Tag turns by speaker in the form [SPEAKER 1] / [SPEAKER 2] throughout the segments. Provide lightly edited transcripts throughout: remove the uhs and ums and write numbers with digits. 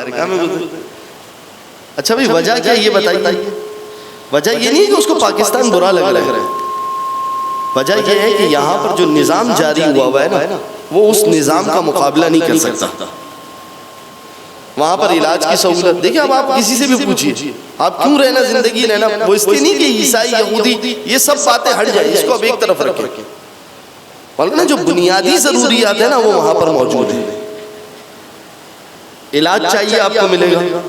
[SPEAKER 1] امریکہ میں گزرے. اچھا بھائی وجہ کیا یہ بتائیے. وجہ یہ نہیں کہ اس کو پاکستان برا لگ رہا ہے, وجہ یہ ہے کہ یہاں پر جو نظام جاری ہوا ہے نا وہ اس نظام کا مقابلہ نہیں کر سکتا. وہاں پر علاج کی سہولت دیکھیں, اب آپ کسی سے بھی پوچھیے آپ کیوں رہنا زندگی رہنا, وہ اس لیے نہیں کہ عیسائی یہودی یہ سب باتیں ہٹ جائیں, اس کو اب ایک طرف رکھیں. بلکہ جو بنیادی ضروریات ہیں نا وہ وہاں پر موجود ہیں. علاج چاہیے آپ کو ملے گا,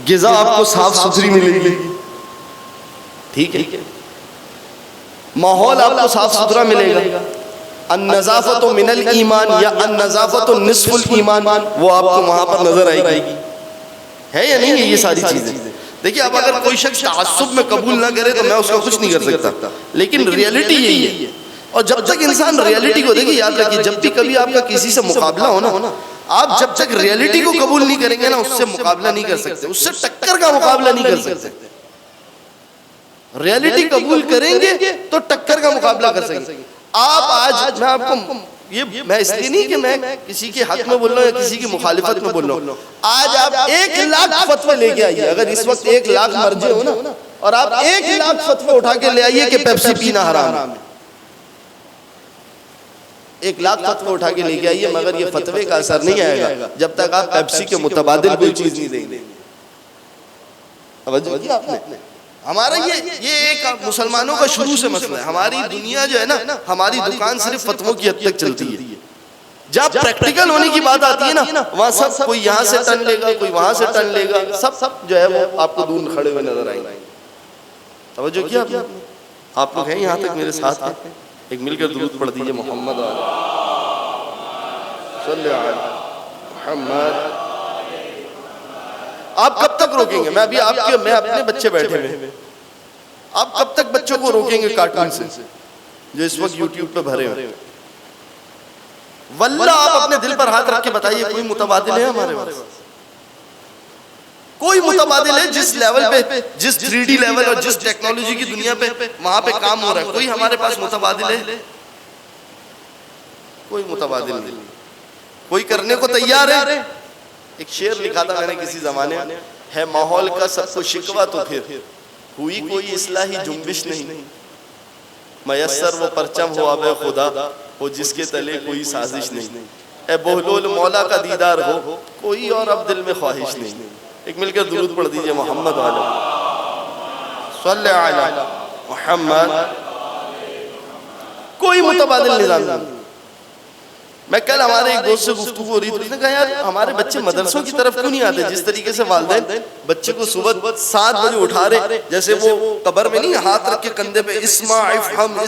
[SPEAKER 1] غذا آپ کو صاف ستھری ملے گی, ٹھیک ہے, ماحول آپ کو صاف ستھرا ملے گا. النظافت من الایمان یا النظافت نصف الایمان وہ آپ کو وہاں پر نظر آئے گی, ہے یا نہیں ہے یہ ساری چیزیں. دیکھیے اب اگر کوئی شخص تعصب میں قبول نہ کرے تو میں اس کا کچھ نہیں کر سکتا, لیکن ریئلٹی یہی ہے. اور جب تک انسان ریئلٹی کو دیکھیے, یاد رکھیے جب بھی کبھی آپ کا کسی سے مقابلہ ہونا, آپ جب تک ریئلٹی کو قبول نہیں کریں گے نا اس سے مقابلہ نہیں کر سکتے, اس سے ٹکر کا مقابلہ نہیں کر سکتے. ریئلٹی قبول کریں گے تو ٹکر کا مقابلہ کر سکیں گے. آپ آج میں آپ کو یہ میں اس لیے نہیں کہ میں کسی کے حق میں بول رہا ہوں یا کسی کی مخالفت میں بول رہا ہوں, آج آپ 1,00,000 فتوے لے کے آئیے. اگر اس وقت 1,00,000 مرجے ہو نا اور آپ 1,00,000 فتوے اٹھا کے لے آئیے کہ پیپسی پینا حرام ہے, 1,00,000 فتوے اٹھا کے لے کے آئیے, مگر یہ فتوے کا اثر نہیں آئے گا جب تک آپ پیپسی کے متبادل کوئی چیز نہیں دیں گے. توجہ کی آپ نے. ہمارا یہ ایک مسلمانوں کا شروع سے مسئلہ ہے. ہماری دنیا جو ہے نا, ہماری دکان صرف فتووں کی حد تک چلتی ہے. جب پریکٹیکل ہونے کی بات آتی ہے نا وہاں سب کوئی یہاں سے ٹن لے گا, کوئی وہاں سے ٹن لے گا, سب جو ہے وہ آپ کو دور کھڑے ہوئے نظر آئیں گے. توجہ کیا آپ لوگ ہیں یہاں تک میرے ساتھ ہیں, ایک مل کر درود پڑھ دیجئے محمد صلی اللہ علیہ محمد. آپ کب تک روکیں گے؟ میں اپنے بچے بیٹھے ہوئے, آپ کب تک بچوں کو روکیں گے کارٹون سے جو اس وقت یوٹیوب پہ بھرے ہوئے؟ واللہ آپ اپنے دل پر ہاتھ رکھ کے بتائیے کوئی متبادل ہے ہمارے پاس؟ کوئی متبادل ہے جس لیول پہ, جس 3D لیول اور جس ٹیکنالوجی کی دنیا پہ وہاں پہ کام ہو رہا ہے, کوئی ہمارے پاس متبادل ہے؟ کوئی متبادل نہیں, کوئی کرنے کو تیار ہے. ایک شعر لکھا تھا میں نے کسی زمانے میں, ہے ماحول کا سب کو شکوہ تو پھر ہوئی کوئی اصلاحی جنبش نہیں, میسر وہ پرچم ہو اب خدا ہو جس کے تلے کوئی سازش نہیں, اے بہلول مولا کا دیدار ہو کوئی اور اب دل میں خواہش نہیں. ایک مل کر درود پڑھ دیجئے محمد صلی علی محمد. کوئی متبادل نظام نہیں. میں کل ہمارے ایک دوست سے گفتگو ہو رہی تھی, اس نے کہا یار ہمارے بچے مدرسوں کی طرف کیوں نہیں آتے؟ جس طریقے سے والدین بچے کو صبح 7 بجے اٹھا رہے, جیسے وہ قبر میں نہیں ہاتھ رکھ کے کندھے پہ اسمع افہم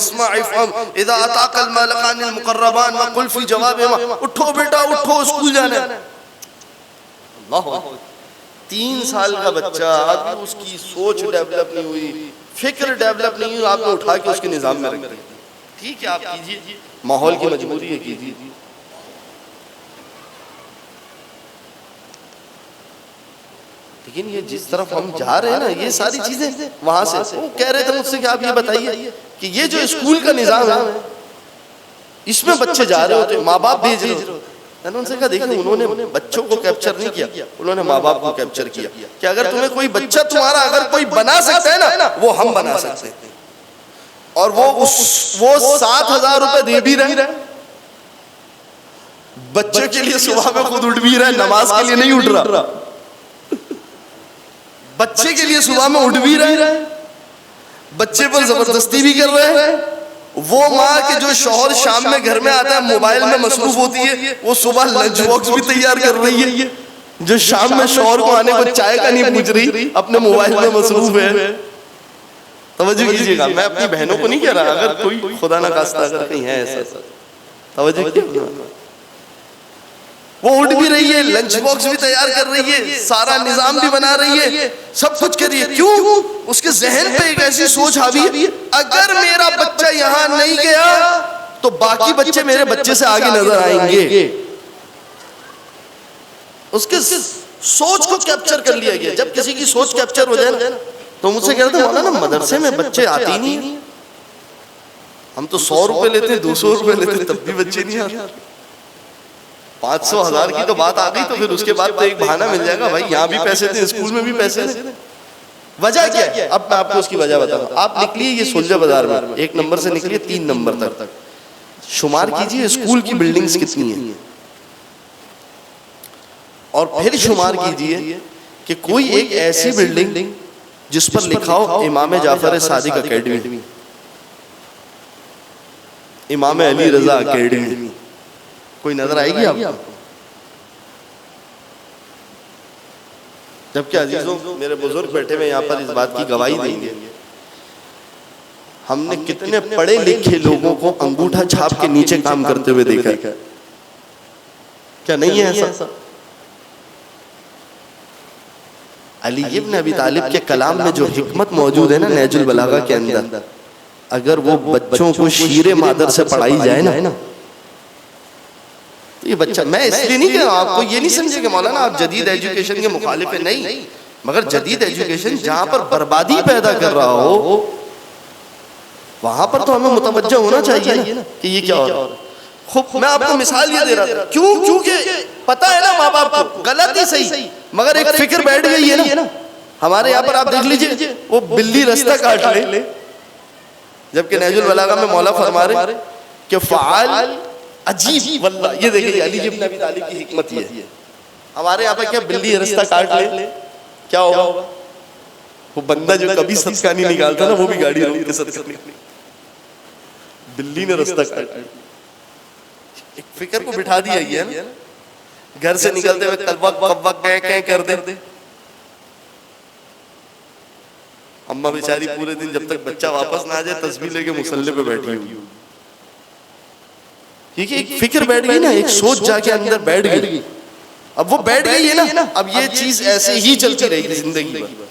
[SPEAKER 1] اذا اتاک الملکان المقربان وقل فی جوابہما, اٹھو بیٹا اٹھو اسکول جانا ہے. اللہ, 3 سال کا بچہ, ابھی اس کی سوچ ڈیولپ نہیں ہوئی, فکر ڈیولپ نہیں ہوئی, آپ نے اٹھا کے اس کے نظام میں رکھ دیا. ٹھیک ہے آپ کیجئے, ماحول کی مجبوری ہے کیجئے. لیکن یہ جس طرف ہم جا رہے ہیں نا یہ ساری چیزیں وہاں سے, وہ کہہ رہے تھے مجھ سے کہ آپ یہ بتائیے کہ یہ جو اسکول کا نظام ہے اس میں بچے جا رہے ہوتے, ماں باپ بھیج رہے ہوتے. میں نے ان سے کہا دیکھیں انہوں نے بچوں کو کیپچر نہیں کیا, انہوں نے ماں باپ کو کیپچر کیا کہ اگر تمہیں کوئی بچہ تمہارا اگر کوئی بنا سکتا ہے نا وہ ہم بنا سکتے ہیں. اور وہ 7,000 روپے دے بھی رہے, بچے کے لیے صبح میں خود اٹھ بھی رہے, نماز کے لیے نہیں اٹھ رہا, بچے کے لیے صبح میں اٹھ بھی رہے, بچے پر زبردستی بھی کر رہے ہیں. وہ ماں کے جو شوہر شام میں گھر میں آتا ہے موبائل میں مصروف ہوتی ہے, وہ صبح لنچ باکس بھی تیار کر رہی ہے. جو شام میں شوہر کو آنے کو چائے کا نہیں پوچھ رہی, اپنے موبائل میں مصروف ہے. توجہ کیجیے گا, میں اپنی بہنوں کو نہیں کہہ رہا, اگر کوئی خدا نہ خواستہ اگر کہیں ہے ایسا, توجہ کیجیے, وہ اٹھ بھی رہی ہے, لنچ باکس بھی تیار کر رہی ہے, سارا نظام بھی بنا رہی ہے, سب کچھ کر رہی ہے. کیوں؟ اس کے ذہن پہ ایک ایسی سوچ حاوی ہے, اگر میرا بچہ یہاں نہیں گیا تو باقی بچے میرے بچے سے آگے نظر آئیں گے. اس کے سوچ کو کیپچر کر لیا گیا. جب کسی کی سوچ کیپچر ہو جائے نا تو مجھ سے کہتے ہیں مولانا مدرسے میں بچے آتے ہی نہیں, ہم تو 100 روپے لیتے 200 روپے لیتے تب بھی بچے نہیں آتے. 500 1000 کی تو بات آ گئی تو پھر اس کے بعد تو ایک بہانہ مل جائے گا، بھائی یہاں بھی پیسے تھے، اسکول میں بھی پیسے تھے. وجہ کیا ہے؟ اب میں آپ کو اس کی وجہ بتاؤں. آپ نکلیے یہ سولجا بازار میں، 1 نمبر سے نکلیے 3 نمبر تک، شمار کیجئے اسکول کی بلڈنگز کتنی ہیں، اور پھر شمار کیجئے کہ کوئی ایک ایسی بلڈنگ جس پر لکھا ہو امام جعفر صادق اکیڈمی، امام علی رضا اکیڈمی، کوئی نظر آئے گی آپ کو؟ جبکہ عزیزوں میرے بزرگ بیٹھے ہوئے یہاں پر اس بات کی گواہی دیں گے، ہم نے کتنے پڑھے لکھے لوگوں کو انگوٹھا چھاپ کے نیچے کام کرتے ہوئے دیکھا ہے. کیا نہیں ہے ایسا؟ علی ابن ابی طالب کے کلام میں جو حکمت موجود ہے نا نہج البلاغہ کے اندر، اگر وہ بچوں کو شیر مادر سے پڑھائی جائے نا، یہ بچہ، میں اس لیے نہیں کہ آپ کو یہ نہیں سمجھے کہ مولانا آپ جدید ایجوکیشن کے مخالف ہیں، نہیں، مگر جدید ایجوکیشن جہاں پر بربادی پیدا کر رہا ہو وہاں پر تو ہمیں متوجہ ہونا چاہیے نا کہ یہ کیا ہو رہا ہے. خوب میں آپ کو مثال یہ دے رہا تھا، کیونکہ پتا ہے نا ماں باپ کو غلط ہی صحیح، مگر ایک فکر بیٹھ گئی ہے نا. ہمارے یہاں پر آپ دیکھ لیجئے وہ بلی رستہ کاٹ لے، جبکہ نہج البلاغہ میں مولا فرما رہے کہ فعال عجیب، واللہ یہ دیکھیں علی ابن ابی طالب کی حکمت یہ ہے. ہمارے یہاں پہ کیا بلی رستہ کاٹ لے کیا ہوگا؟ وہ بندہ جو کبھی صدقہ نہیں نکالتا نا وہ بھی گاڑی روک کے صدقہ نکالتا. بلی نے رستہ کاٹ لیا، ایک فکر کو بٹھا دیا گیا نا. گھر سے نکلتے ہوئے کلوک کبک کہیں کر دے، اماں بیچاری پورے دن جب تک بچہ واپس نہ آ جائے تسبیح لے کے مصلی پہ بیٹھی ہوئی. ٹھیک ہے، ایک فکر بیٹھ گئی نا، ایک سوچ جا کے اندر بیٹھ گئی. اب وہ بیٹھ گئی ہے نا، اب یہ چیز ایسے ہی چلتی رہے گی زندگی بھر.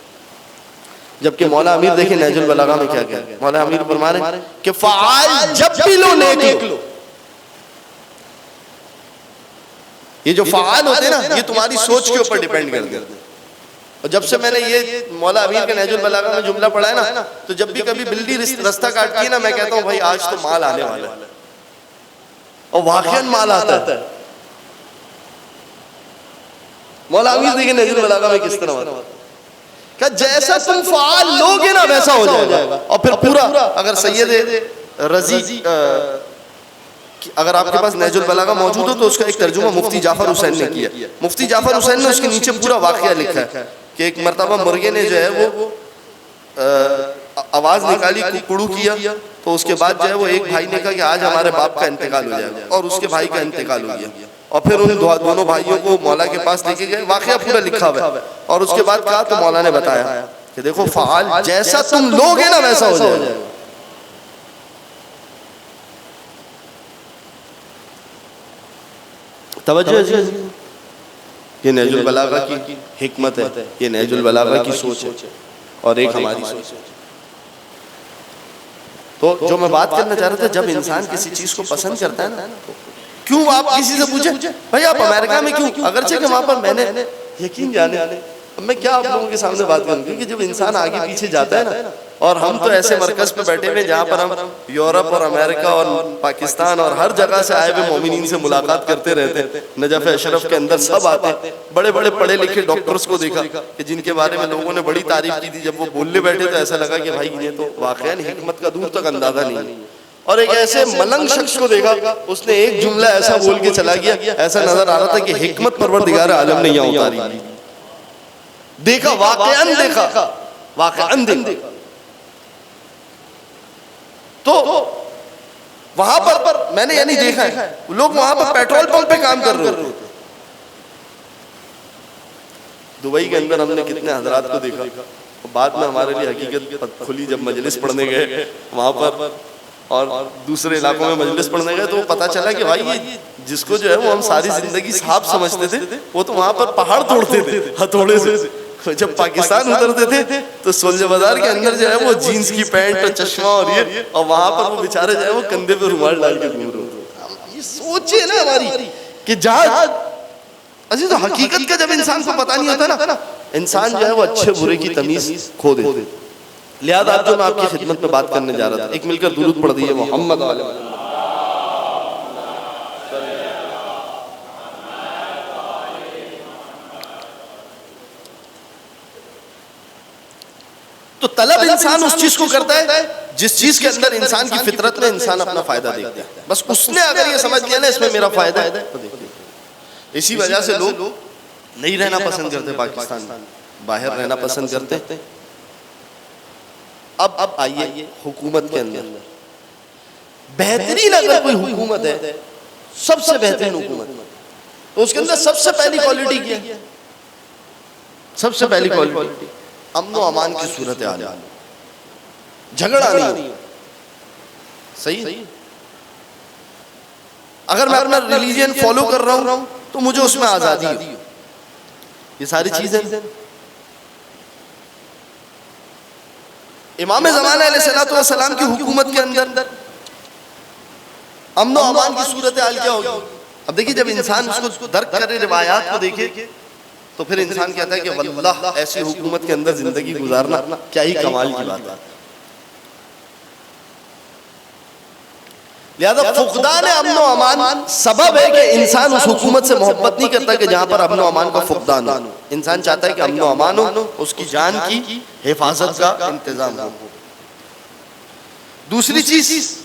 [SPEAKER 1] جبکہ مولا امیر دیکھیں نہج البلاغہ میں کیا کہہ رہے ہیں. مولا امیر فرما رہے ہیں کہ فعال جب بھی لو نیک لو. یہ جو فعال ہوتے ہیں نا یہ تمہاری سوچ کے اوپر ڈیپینڈ کرتے ہیں. اور جب سے میں نے یہ مولا امیر کے نہج البلاغہ میں جملہ پڑھا ہے نا تو جب بھی کبھی بلی رستہ کاٹتی ہے نا میں کہتا ہوں بھائی آج تو مال آنے والا ہے، اور واقعاً مال آتا ہے. مولا امیر دیکھیں نہج البلاغہ میں کس طرح ہوتا ہے کہ جیسا تم فعال لوگے نا ویسا ہو جائے گا. اور پھر پورا اگر سید رضی اگر آپ کے پاس نہج البلاغہ موجود ہو تو اس کا ایک ترجمہ مفتی جعفر حسین نے کیا. مفتی جعفر حسین نے اس کے نیچے پورا واقعہ لکھا ہے کہ ایک مرتبہ مرغے نے جو ہے وہ آواز نکالی، ککڑو کیا، تو اس کے بعد جو ہے وہ ایک بھائی نے کہا کہ آج ہمارے باپ کا انتقال ہو جائے گا، اور اس کے بھائی کا انتقال ہو گیا. اور پھر ان دونوں بھائیوں کو مولا کے پاس لے کے گئے، واقعہ پورا لکھا ہوا ہے. اور اس کے بعد کہا تو مولا نے بتایا کہ دیکھو فعال جیسا تم لوگ ہیں نا ویسا ہو جائے گا. توجہ ہے، یہ نہج البلاغہ کی حکمت ہے، یہ نہج البلاغہ کی سوچ ہے، اور ایک ہماری سوچ ہے. تو جو میں بات کرنا چاہ رہا تھا، جب انسان کسی چیز کو پسند کرتا ہے نا، کیوں آپ کسی سے پوچھیں بھائی آپ امریکہ میں کیوں، اگرچہ کہ وہاں پر میں نے یقین جانے، اب میں کیا آپ لوگوں کے سامنے بات کروں، کیونکہ جب انسان آگے پیچھے جاتا ہے نا، اور ہم تو ایسے مرکز پہ بیٹھے ہوئے جہاں پر ہم یورپ اور امریکہ اور پاکستان اور ہر جگہ سے آئے ہوئے مومنین سے ملاقات کرتے رہتے ہیں. نجف اشرف کے اندر سب آتے ہیں، بڑے بڑے پڑھے لکھے ڈاکٹرز کو دیکھا کہ جن کے بارے میں لوگوں نے بڑی تعریف کی تھی. جب وہ بولنے بیٹھے تو ایسا لگا کہ بھائی انہیں تو واقعاً حکمت کا دور تک اندازہ نہیں ہے. اور ایک ایسے ملنگ شخص کو دیکھا، اس نے ایک جملہ ایسا بول کے چلا گیا، ایسا نظر آ رہا تھا کہ حکمت پروردگار عالم نے یہاں اتاری. دیکھا، واقعاً دیکھا، واقعاً دیکھا. تو وہاں پر میں نے یعنی دیکھا ہے لوگ وہاں پر پیٹرول پمپ پہ کام کر رہے ہوتے. دبئی کے اندر ہم نے کتنے حضرات کو دیکھا، بعد میں ہمارے لیے حقیقت کھلی جب مجلس پڑھنے گئے وہاں پر اور دوسرے علاقوں میں مجلس پڑھنے گئے تو پتا چلا کہ بھائی یہ جس کو جو ہے وہ ہم ساری زندگی صاحب سمجھتے تھے وہ تو وہاں پر پہاڑ توڑتے تھے ہتھوڑے سے. جب پاکستان اترتے تھے تو سولجا بازار کے اندر جو ہے وہ جینز کی پینٹ اور چشمہ اور یہ، اور وہاں پر وہ بیچارے جو ہے وہ کندھے پہ رومال ڈال کے گھوم رہے ہوتے. یہ سوچے نا ہماری کہ جہاں عزیز حقیقت کا جب انسان کو پتہ نہیں ہوتا نا انسان جو ہے وہ اچھے برے کی تمیز کھو دیتے. لہذا اب جو میں آپ کی خدمت میں بات کرنے جا رہا تھا، ایک مل کر درود پڑھ دیجیے محمد علیہ. تو طلب انسان اس چیز کو کرتا ہے جس چیز کے اندر انسان کی فطرت میں انسان اپنا فائدہ دیکھتا ہے. بس اس نے اگر یہ سمجھ لیا نا اس میں میرا فائدہ ہے تو دیکھیے. اسی وجہ سے لوگ نہیں رہنا پسند کرتے پاکستان میں, باہر رہنا پسند کرتے. اب آئیے حکومت کے اندر بہترین اگر کوئی حکومت ہے, سب سے بہترین حکومت, تو اس کے اندر سب سے پہلی کوالٹی کیا ہے؟ سب سے پہلی کوالٹی امن و امان کی صورت حال, جھگڑا نہیں. صحیح. اگر میں اپنا ریلیجن فالو کر رہا ہوں تو مجھے اس میں آزادی ہو. یہ ساری چیزیں امام زمانہ علیہ الصلوۃ والسلام کی حکومت کے اندر امن و امان کی صورت حال کیا ہوگی؟ اب دیکھیے جب انسان اس کو درک کرے, روایات کو دیکھے, تو پھر انسان کہتا ہے کہ واللہ ایسی حکومت کے اندر زندگی گزارنا کیا ہی کمال کی بات ہے. لہذا فقدان امن و امان سبب ہے کہ انسان اس حکومت سے محبت نہیں کرتا کہ جہاں پر امن و امان کا فقدان ہو. انسان چاہتا ہے کہ امن و امان ہو, اس کی جان کی حفاظت کا انتظام ہو. دوسری چیز,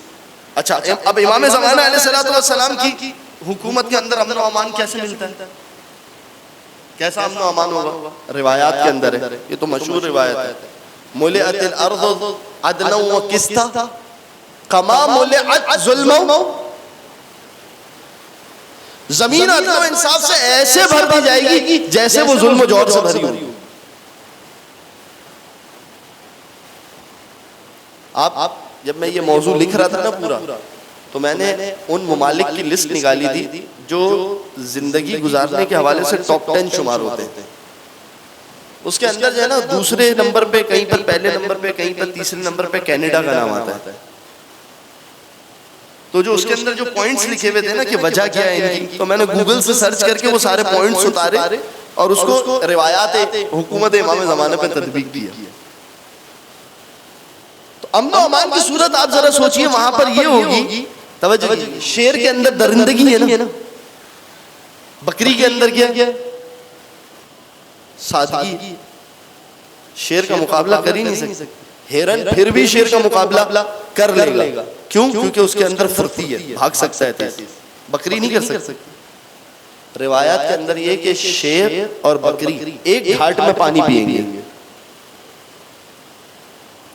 [SPEAKER 1] اچھا اب امام زمانہ علیہ الصلوۃ والسلام کی حکومت کے اندر امن و امان کیسے ملتا ہے؟ کیسا امن و امان ہوگا؟ روایات کے اندر ہے, یہ تو مشہور روایت ہے, ملئت الارض عدلا وقسطا کما ملئت ظلما, زمین عدل و انصاف سے ایسے بھر دی جائے گی جیسے وہ ظلم و جور سے بھری ہوئی. آپ جب میں یہ موضوع لکھ رہا تھا نا پورا, تو میں نے ان ممالک کی لسٹ نکالی تھی جو زندگی گزارنے کے حوالے سے ٹاپ 10 شمار ہوتے ہیں. اس کے اندر جو ہے نا دوسرے نمبر پہ کہیں پر, پہلے نمبر پہ کہیں پر, تیسرے نمبر پہ کینیڈا کا نام آتا ہے. تو جو اس کے اندر جو پوائنٹس لکھے ہوئے تھے نا کہ وجہ کیا ہے ان کی, تو میں نے گوگل سے سرچ کر کے وہ سارے پوائنٹس اتارے اور اس کو روایات حکومت امام زمانے پہ تطبیق کیا. تو امن و امان کی صورت آپ ذرا سوچئے وہاں پر یہ ہوگی, توجہ, شیر کے اندر درندگی ہے نا, بکری کے اندر کیا سادگی, شیر کا مقابلہ کر ہی نہیں سکتے. ہرن پھر بھی شیر کا مقابلہ کر لے گا, کیوں؟ کیونکہ اس کے اندر پھرتی ہے, بھاگ سکتا ہے تیز. بکری نہیں کر سکتی. روایات کے اندر یہ کہ شیر اور بکری ایک گھاٹ میں پانی پیئیں گے,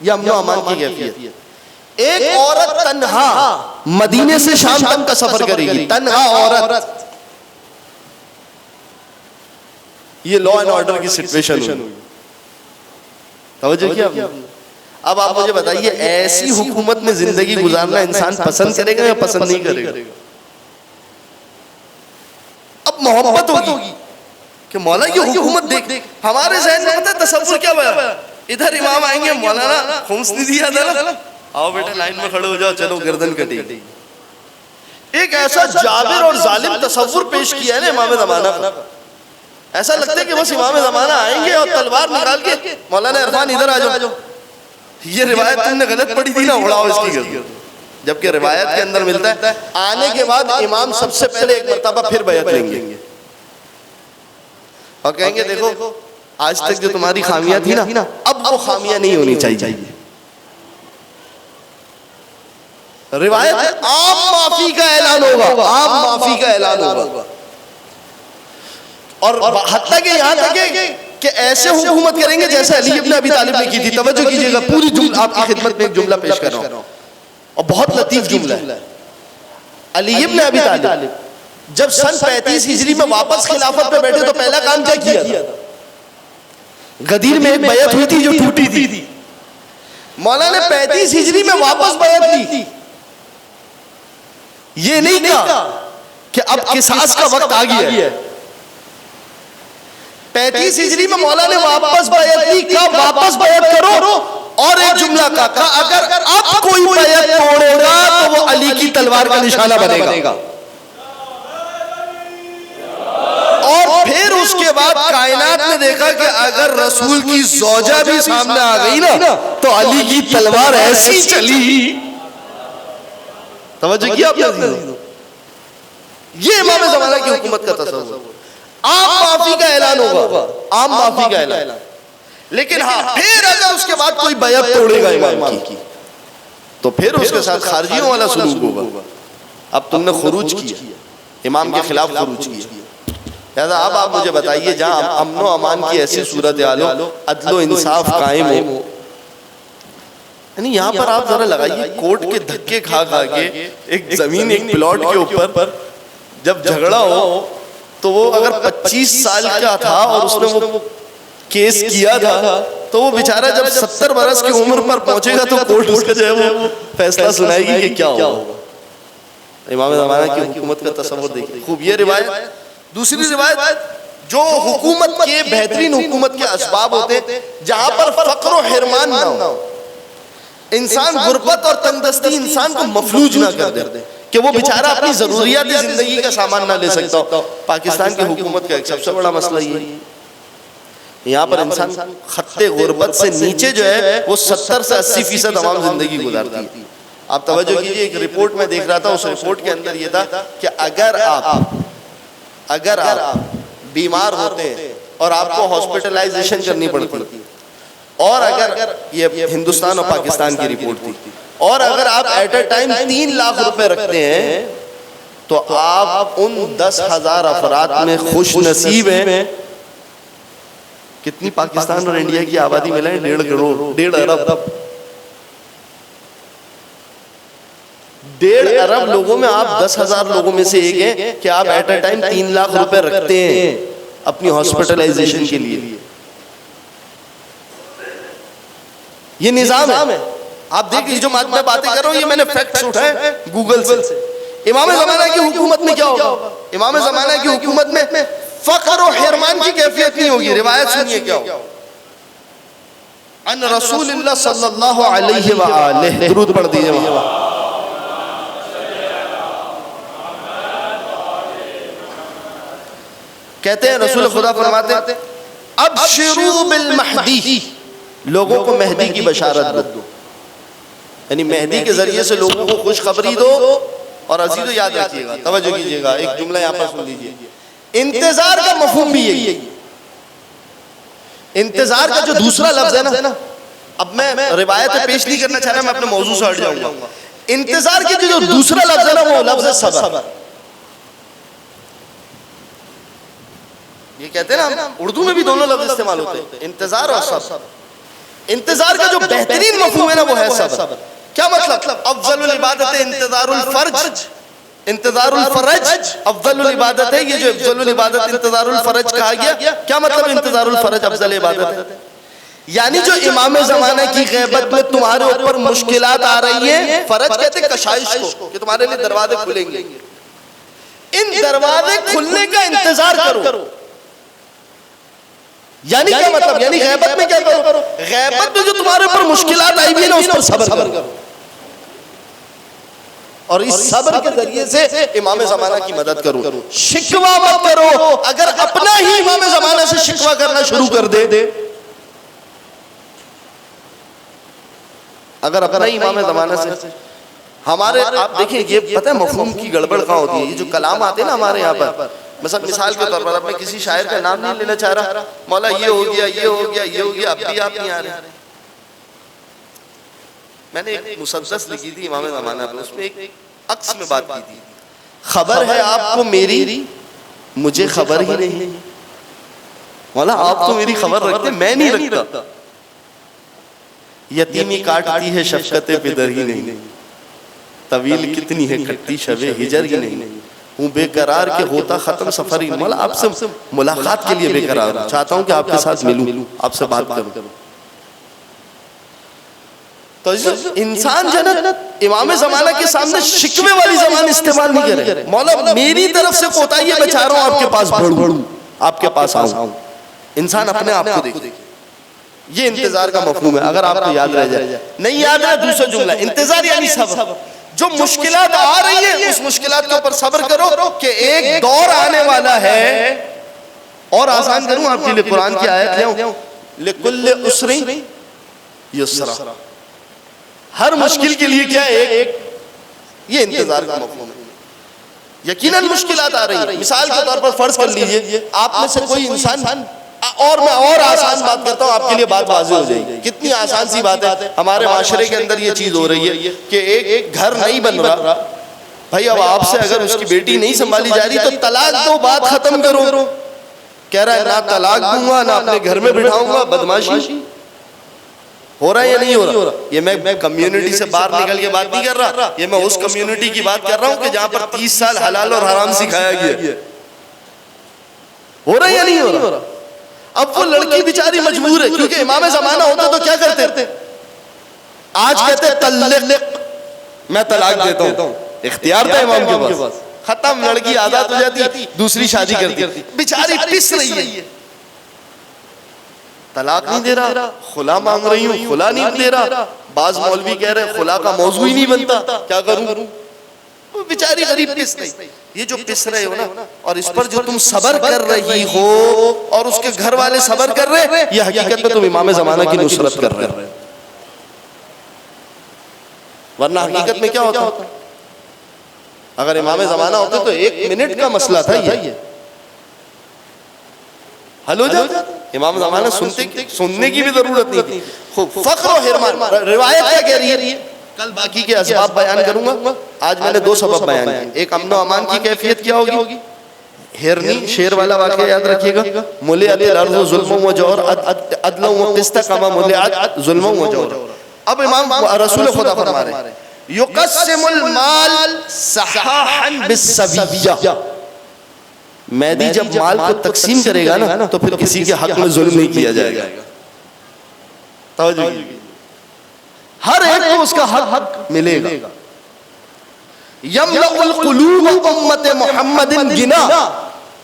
[SPEAKER 1] یہ امن و امان کی کیفیت. ایک عورت تنہا مدینے سے شام تک کا سفر کرے گی, تنہا عورت, یہ لا اینڈ آرڈر کی سچویشن ہوگی. توجہ کیا آپ نے؟ اب آپ مجھے بتائیے ایسی حکومت میں زندگی گزارنا انسان پسند کرے گا یا پسند نہیں کرے گا؟ اب محبت ہوگی کہ مولا یہ حکومت دیکھ, ہمارے ذہن میں پتہ ہے تصور کیا ہوا, ادھر امام آئیں گے, مولانا خمس نہیں دیا تھا نا, آؤ بیٹا لائن میں کھڑے ہو جاؤ, چلو گردن کٹے گی. ایک ایسا جابر اور ظالم تصور پیش کیا ہے نا امام زمانہ کا, ایسا لگتا ہے کہ بس امام زمانہ آئیں گے اور تلوار نکال کے مولانا عرفان ادھر آ جاؤ, یہ روایت تم نے غلط پڑھی تھی نا, اڑاؤ اس کی گردن. جبکہ روایت کے اندر ملتا ہے آنے کے بعد امام سب سے پہلے ایک مرتبہ پھر بیعت لیں گے اور کہیں گے دیکھو آج تک جو تمہاری خامیاں تھی نا, اب وہ خامیاں نہیں ہونی چاہیے. روایت عام معافی کا اعلان ہوگا, عام معافی کا اعلان ہوگا. اور حتیٰ کہ یہاں تک کہ ایسے حکومت کریں گے جیسے علی ابن ابی طالب نے کی تھی. توجہ کیجئے گا, پوری جملہ آپ کی خدمت میں ایک جملہ پیش کر رہا ہوں اور بہت لطیف جملہ ہے. علی ابن ابی طالب جب سن 35 ہجری میں واپس خلافت پہ بیٹھے تو پہلا کام کیا کیا تھا؟ غدیر میں ایک بیعت ہوئی تھی جو ٹوٹی تھی, مولانا نے 35 ہجری میں واپس بیعت لی. یہ نہیں کہا کہ اب قصاص کا وقت آ گیا ہے. 35 ہجری میں مولا نے واپس بیعت لی, کہا واپس بیعت کرو, اور ایک جملہ کہا اگر اب کوئی بیعت توڑے گا تو وہ علی کی تلوار کا نشانہ بنے گا. اور پھر اس کے بعد کائنات نے دیکھا کہ اگر رسول کی زوجہ بھی سامنے آ گئی نا تو علی کی تلوار ایسی چلی. توجہ کیا آپ نے؟ یہ امام زمانہ کی حکومت کا تصور. عام معافی کا اعلان ہوگا, عام معافی کا اعلان. لیکن ہاں پھر اگر اس کے بعد کوئی بیعت توڑے گا امام کی تو پھر اس کے ساتھ خارجیوں والا سلوک ہوگا. اب تم نے خروج کیا, امام کے خلاف خروج کیا, لہذا اب آپ مجھے بتائیے جہاں امن و امان کی ایسی صورتحال ہو, عدل و انصاف قائم ہو, یعنی یہاں پر آپ ذرا لگائیے کورٹ کے دھکے کھا کھا کے ایک زمین ایک پلاٹ کے اوپر جب جھگڑا ہو تو وہ اگر 25 سال کا تھا اور اس نے وہ کیس کیا تھا تو وہ بیچارہ جب 70 برس کی عمر پر پہنچے گا تو کورٹ اس کا جو ہے وہ فیصلہ سنائے گی کہ کیا ہوگا. امام زمانہ کی حکومت کا تصور دیکھیں خوب. یہ روایت. دوسری روایت جو حکومت کے بہترین حکومت کے اسباب ہوتے ہیں جہاں پر فقر و حرمان نہ ہو, انسان غربت اور تنگدستی انسان کو مفلوج نہ کر دے کہ وہ بیچارہ اپنی ضروریات زندگی کا سامان نہ لے سکتا ہو. پاکستان کی حکومت کا ایک سب سے بڑا مسئلہ یہ ہے, یہاں پر انسان خط غربت سے نیچے جو ہے وہ 70 سے 80% تمام زندگی گزارتی ہے. آپ توجہ کیجئے, ایک رپورٹ میں دیکھ رہا تھا, اس رپورٹ کے اندر یہ تھا کہ اگر آپ بیمار ہوتے ہیں اور آپ کو ہاسپٹلائزیشن کرنی پڑتی, اور اگر یہ ہندوستان اور پاکستان کی رپورٹ تھی, اور اگر آپ ایٹ اے ٹائم 3 لاکھ روپے رکھتے ہیں تو آپ ان 10,000 افراد میں خوش نصیب ہیں. کتنی پاکستان اور انڈیا کی آبادی ملے ہیں؟ 1.5 کروڑ, 1.5 ارب. 1.5 ارب لوگوں میں آپ 10,000 لوگوں میں سے ایک ہیں کہ آپ ایٹ اے ٹائم 3 لاکھ روپے رکھتے ہیں اپنی ہاسپٹلائزیشن کے لیے. یہ نظام ہے. آپ دیکھیں جو میں باتیں کر رہا ہوں یہ میں نے فیکٹس اٹھائے گوگل سے. امام زمانہ کی حکومت میں کیا ہوگا؟ امام زمانہ کی حکومت میں فقر و حرمان کی کیفیت نہیں ہوگی. روایت سنیے کیا ہوگا. ان رسول اللہ صلی اللہ علیہ وآلہ, درود پڑھ دیجئے وہاں. کہتے ہیں رسول خدا فرماتے ہیں ابشروا بالمہدی, لوگوں کو مہدی کی بشارت دو, یعنی مہدی کے ذریعے سے لوگوں کو خوشخبری دو. اور عزیزو یاد رکھیے گا, توجہ کیجئے گا, ایک جملہ یہاں پر سن لیجئے. انتظار کا مفہوم بھی یہی ہے. انتظار کا جو دوسرا لفظ ہے نا, اب میں روایتیں پیش نہیں کرنا چاہ رہا, میں اپنے موضوع سے ہٹ جاؤں گا. انتظار کی جو دوسرا لفظ ہے نا وہ لفظ ہے صبر. یہ کہتے ہیں نا اردو میں بھی دونوں لفظ استعمال ہوتے ہیں, انتظار اور صبر. انتظار کا جو بہترین مفہوم ہے نا وہ ہے صبر. کیا مطلب؟ افضل العبادت انتظار الفرج, انتظار الفرج افضل العبادت ہے. یہ جو افضل العبادت انتظار الفرج کہا گیا, کیا مطلب انتظار الفرج افضل عبادت ہے؟ یعنی جو امام زمانہ کی غیبت میں تمہارے اوپر مشکلات آ رہی ہیں, فرج کہتے ہیں کشائش کو, کہ تمہارے لیے دروازے کھلیں گے, ان دروازے کھلنے کا انتظار کرو. یعنی کیا مطلب؟ یعنی غیبت میں کیا کرو؟ غیبت میں جو تمہارے اوپر مشکلات آئی بھی نا اس پر صبر کرو, اور اس صبر کے ذریعے سے امام زمانہ کی مدد کرو. شکوہ مت کرو. اگر اپنا ہی امام زمانہ سے شکوہ کرنا شروع کر دے, اگر اپنا ہی امام زمانہ سے ہمارے, آپ دیکھیں یہ پتہ ہے مفہوم کی گڑبڑ کہاں ہوتی ہے. یہ جو کلام آتے ہیں نا ہمارے یہاں پر, مثال کے طور پر, اب میں کسی شاعر کا نام نہیں لینا چاہ رہا, مولا یہ ہو گیا, یہ ہو گیا, یہ ہو گیا, اب بھی آپ نہیں آ رہے. میں نے ایک مسدس لکھی تھی امام زمانہ پر, اس میں ایک عکس میں بات کی تھی, خبر ہے آپ کو میری, مجھے خبر ہی نہیں. مولا آپ تو میری خبر رکھتے, میں نہیں رکھتا. یتیمی کاٹتی ہے شفقت پدر ہی نہیں, طویل کتنی ہے کھٹی شب ہجر ہی نہیں. ہوں بے قرار کہ ہوتا ختم سفر ہی. مولا آپ سے ملاقات کے لیے بے قرار ہوں, چاہتا ہوں کہ آپ کے ساتھ ملوں, آپ سے بات کروں. تو انسان جنت امام زمانہ کے سامنے شکوے والی زبان استعمال نہیں کرے. مولا میری طرف سے کوتاہی ہے, میں چاہ رہا ہوں آپ کے پاس بڑھوں, آپ کے پاس آؤں. انسان اپنے آپ کو دیکھے. یہ انتظار کا مفہوم ہے, اگر آپ کو یاد رہ جائے. نہیں یاد رہا, دوسرا جملہ, انتظار یعنی صبر. جو مشکلات آ رہی ہیں اس مشکلات کے اوپر صبر کرو کہ ایک دور آنے والا ہے. اور آسان کروں آپ کے لیے, قرآن کی آیت لے, لِكُلِّ عُسْرٍ يُسْرًا, ہر مشکل کے لیے کیا ہے ایک, یہ انتظار کا مفہوم ہے. یقیناً مشکلات آ رہی ہیں. مثال کے طور پر فرض کر لیجئے آپ میں سے کوئی انسان اور میں اور آسان بات کرتا ہوں آپ کے لیے بات واضح ہو جائے گی. کتنی آسان سی بات ہے. ہمارے معاشرے کے اندر یہ چیز ہو رہی ہے کہ ایک گھر نہیں بن رہا بھائی, اب آپ سے اگر اس کی بیٹی نہیں سنبھالی جا رہی تو طلاق دو, بات ختم کرو. کہہ رہا ہے نہ طلاق دوں گا نہ اپنے گھر میں بٹھاؤں گا. بدماشی ہو رہا ہے یا نہیں ہو رہا؟ یہ میں کمیونٹی سے باہر نکل کے بات نہیں کر رہا, یہ میں اس کمیونٹی کی بات کر رہا ہوں کہ جہاں پر 30 سال حلال اور حرام سکھایا گیا. ہو رہا ہے یا نہیں ہو رہا؟ اب وہ لڑکی بیچاری مجبور ہے, کیونکہ امام زمانہ ہوتا تو کیا کرتے؟ آج کہتے طلق, میں طلاق دیتا ہوں, اختیار تھا امام کے پاس, ختم, لڑکی آزاد ہو جاتی, دوسری شادی کرتی. بیچاری پس رہی ہے, طلاق نہیں دے رہا, خلا مانگ رہی ہوں, خلا نہیں دے رہا. بعض مولوی کہہ رہے خلا کا موضوع ہی نہیں بنتا, کیا کروں؟ بیچاری غریب پس رہی. یہ جو پس رہے ہو نا, اور اس پر جو تم صبر کر رہی ہو اور اس کے گھر والے صبر کر رہے, یہ حقیقت میں تم امام زمانہ کی نصرت کر رہے. ورنہ حقیقت میں کیا ہوتا؟ اگر امام زمانہ ہوتے تو 1 منٹ کا مسئلہ تھا, یہ حل ہو جاتا. امام زمانہ سننے کی بھی ضرورت نہیں تھی. فخر و حرمان, روایت کیا کہہ رہی ہے؟ کل باقی کے اسباب بیان کروں گا, آج میں نے 2 سبب بیان کیے. ایک امن و امان کی کیفیت کیا ہوگی, ہرنی شیر والا واقعہ یاد رکھیے گا. ملئت الارض ظلم و جور عدل و قسط کما ملئت ظلم و جور. اب امام رسول خدا فرما رہے ہیں یقسم المال صحاحا بالسویہ, مہدی جب مال کو تقسیم کرے گا نا تو پھر کسی کے حق میں ظلم نہیں کیا جائے گا. توجہ, ہر ایک کو اس کا حق ملے گا. یملأ القلوب امت محمد گنا,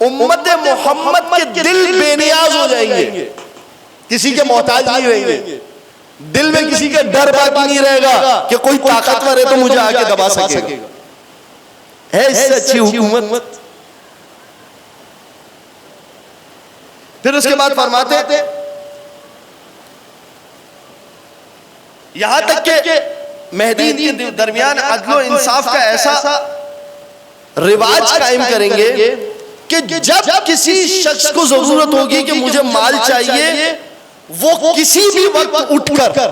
[SPEAKER 1] امت محمد کے دل بے نیاز ہو جائیں گے, کسی کے محتاج نہیں رہیں گے. دل میں کسی کا ڈر باقی نہیں رہے گا کہ کوئی طاقتور ہے تو مجھے آ کے دبا سکے گا. ہے اس سے اچھی حکومت. پھر اس کے بعد فرماتے ہیں یہاں تک کہ مہدی کے درمیان عدل و انصاف کا ایسا رواج قائم کریں گے کہ جب کسی شخص کو ضرورت ہوگی کہ مجھے مال چاہیے, وہ کسی بھی وقت اٹھ کر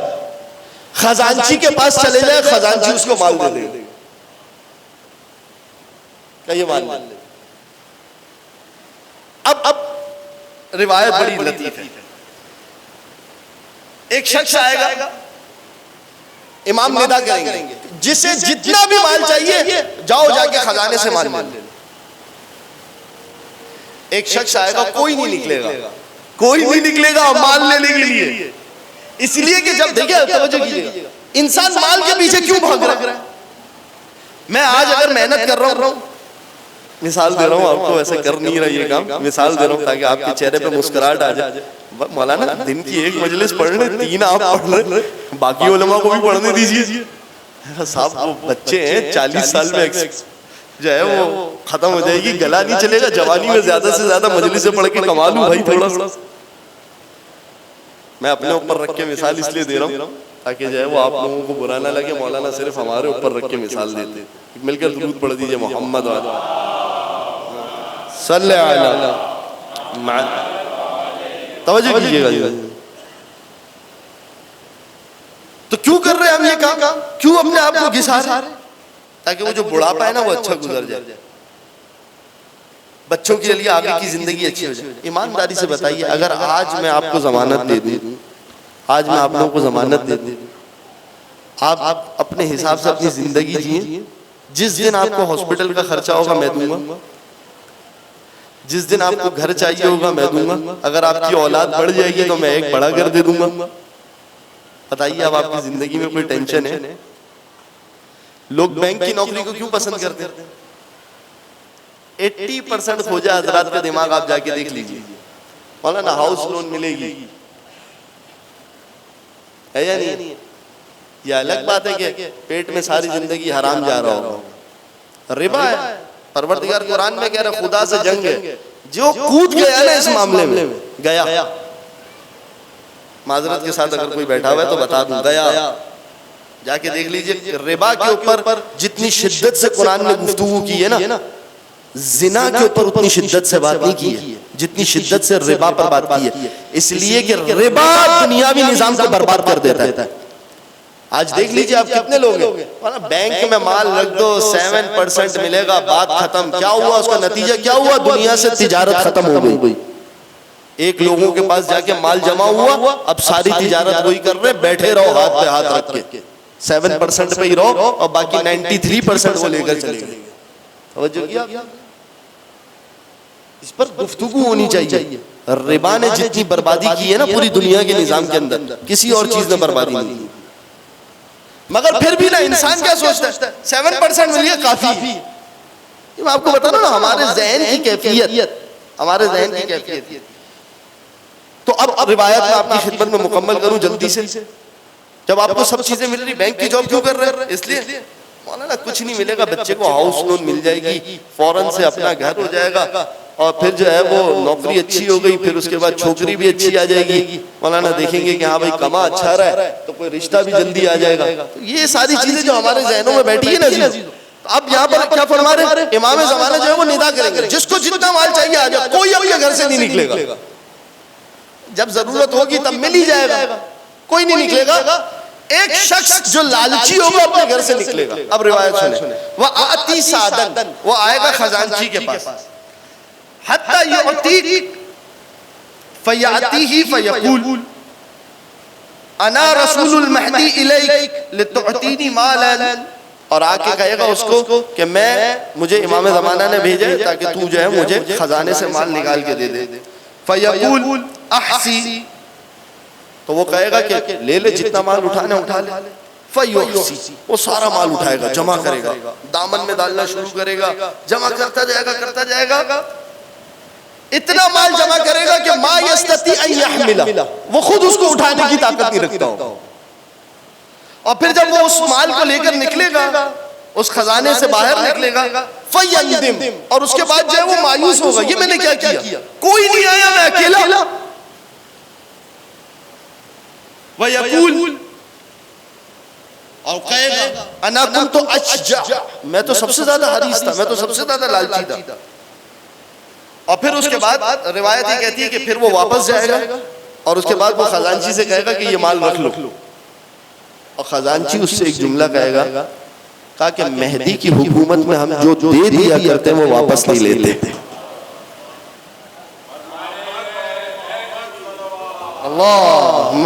[SPEAKER 1] خزانچی کے پاس چلے جائے, خزانچی اس کو مال دے دے گا. کہ یہ مال لے. اب روایت بڑی لطیف ہے. ایک شخص آئے گا, امام ندا کریں گے جسے جتنا بھی مال چاہیے جاؤ جا کے خزانے سے مال لے. ایک شخص آئے گا, کوئی نہیں نکلے گا, کوئی نہیں نکلے گا مال لینے کے لیے. اس لیے کہ جب دیکھیں توجہ کیجیے گا, انسان مال کے پیچھے کیوں بھاگ رہا ہے؟ میں آج اگر محنت کر رہا ہوں, مثال دے رہا ہوں آپ کو, ویسے کر نہیں رہا یہ کام, مثال دے رہا ہوں تاکہ آپ کے چہرے پہ مسکراہٹ آ جائے. مولانا دن کی 1 مجلس پڑھ لیں, 3 آپ پڑھ لیں, باقی علماء کو بھی پڑھنے دیجیے. صاحب وہ بچے ہیں 40 سال میں جو ہے وہ ختم ہو جائے گی, گلا نہیں چلے گا. جوانی میں زیادہ سے زیادہ مجلس سے پڑھ کے کما لوں بھائی تھوڑا سا. میں اپنے اوپر رکھ کے مثال اس لیے دے رہا ہوں تاکہ جو ہے وہ آپ لوگوں کو برا نہ لگے. مولانا صرف ہمارے اوپر رکھ کے مثال دیتے. مل کر درود پڑھ دیجئے محمد صلی اللہ. توجہ کیجیے گا. تو کیوں کر رہے ہیں ہم یہ کام, کیوں اپنے آپ کو گھسا رہے ہیں؟ تاکہ وہ جو بڑھاپا ہے نا وہ اچھا گزر جائے, بچوں کے لیے آگے کی زندگی اچھی ہو جائے. ایمانداری سے بتائیے, اگر آج میں آپ کو ضمانت دے دوں, آج میں آپ لوگوں کو ضمانت دے دوں, آپ اپنے حساب سے اپنی زندگی جئیں. جس دن آپ کو ہاسپٹل کا خرچہ ہوگا میں دوں گا, جس دن آپ کو گھر چاہیے ہوگا میں دوں گا, اگر آپ کی اولاد بڑھ جائے گی تو میں ایک بڑا گھر دے دوں گا. بتائیے اب آپ کی زندگی میں کوئی ٹینشن ہے؟ لوگ بینک کی نوکری کو کیوں پسند کرتے ہیں؟ 80% خوجہ حضرات کا دماغ آپ جا کے دیکھ لیجیے. مولانا ہاؤس لون ملے گی ہے یا نہیں؟ یہ الگ بات ہے کہ پیٹ میں ساری زندگی حرام جا رہا ہوگا, ربا ہے. پروردگار قرآن میں کہہ رہا خدا سے جنگ ہے. جو کود گیا نا اس معاملے میں گیا. معذرت کے ساتھ اگر کوئی بیٹھا ہوا ہے تو بتا دوں, گیا. جا کے دیکھ لیجئے ربا کے اوپر جتنی شدت سے قرآن نے گفتگو کی ہے نا, زنا کے اوپر اتنی شدت سے بات نہیں کی ہے جتنی شدت سے ربا پر بات کی ہے، اس لیے کہ ربا دنیاوی نظام کو برباد کر دیتا ہے۔ آج دیکھ لیجئے آپ کتنے لوگ ہیں بینک میں مال رکھ دو 7% ملے گا، بات ختم۔ کیا ہوا اس کا نتیجہ کیا ہوا؟ دنیا سے تجارت ختم ہو گئی۔ ایک لوگوں کے پاس جا کے مال جمع ہوا، اب ساری تجارت وہی کر رہے، بیٹھے رہو ہاتھ پہ ہاتھ رکھ کے 7% پہ ہی رہو اور باقی 93% وہ لے کر چلے گئے۔ توجہ کیا؟ اس پر گفتگو ہونی چاہیے۔ ربا نے جتنی بربادی کی ہے نا پوری دنیا کے نظام کے اندر، کسی اور چیز نے بربادی نہیں کی۔ مگر پھر بھی نا انسان کیا سوچتا ہے 7% ملیے کافی۔ میں آپ کو بتا رہا ہوں ہمارے ذہن کی کیفیت، ہمارے ذہن کی کیفیت۔ تو اب روایت میں آپ کی خدمت میں مکمل کروں جلدی سے۔ جب آپ کو سب چیزیں مل رہی، بینک کی جاب کیوں کر رہے ہیں؟ اس لیے مولانا کچھ نہیں ملے گا، بچے کو ہاؤس لون مل جائے گی، فوراً سے اپنا گھر ہو جائے گا، اور پھر جو ہے وہ نوکری اچھی ہو گئی، پھر اس کے بعد چھوکری بھی اچھی آ جائے گی، مولانا دیکھیں گے کہ ہاں بھائی کما اچھا رہا ہے تو کوئی رشتہ بھی جلدی آ جائے گا۔ یہ ساری چیزیں جو ہمارے ذہنوں میں بیٹھی ہے نا عزیزو، اب یہاں پر کیا فرما رہے ہیں؟ امام زمانہ جو ہے وہ ندا کریں گے جس کو جتنا مال چاہیے آ جائے، کوئی اپنے گھر سے نہیں نکلے گا، جب ضرورت ہوگی تب مل ہی جائے گا، کوئی نہیں نکلے گا۔ ایک شخص جو لالچی ہوگا اپنے گھر سے نکلے گا۔ اب روایت سنیں، وَآتِي سَعْدًا، وہ آئے گا خزانچی کے پاس، حَتَّى يُعْتِيكَ فَيَأْتِيهِ فَيَقُولُ أَنَا رَسُولُ الْمَهْدِي إِلَيْكَ لِتُعْتِينِي مَالًا، اور آ کے کہے گا اس کو کہ مجھے امام زمانہ نے بھیجا ہے تاکہ تو جو ہے مجھے خزانے سے مال نکال کے دے دے۔ فَيَقُولُ أَحْسِي، تو وہ کہے گا کہ لے لے جتنا مال اٹھانا اٹھا لے۔ فَيُحْسِي، وہ سارا مال اٹھائے گا، جمع کرے گا، دامن میں ڈالنا شروع کرے گا، جمع کرتا جائے گا، اتنا مال جمع کرے گا کہ ما یستطیع ان یحملہ، وہ خود اس کو اٹھانے کی طاقت نہیں رکھتا ہو۔ اور پھر جب وہ اس مال کو لے کر نکلے گا، اس خزانے سے باہر نکلے گا، فَيَنْدِمْ، اور اس کے بعد جو ہے وہ مایوس ہوگا، یہ میں نے کیا کیا، کوئی نہیں آیا، میں اکیلا۔ وَيَقُولُ، اور کہے گا انا كنت اشجع، میں تو سب سے زیادہ حریص تھا، میں تو سب سے زیادہ لالچی تھا۔ اور پھر اس کے بعد روایت یہ کہتی ہے کہ پھر وہ واپس جائے گا اور اس کے بعد وہ خزانچی سے کہے گا کہ یہ مال رکھ لو، اور خزانچی اس سے ایک جملہ کہے گا، کہا کہ مہدی کی حکومت میں ہم جو دے دیا کرتے ہیں وہ واپس نہیں لیتے۔ اللہم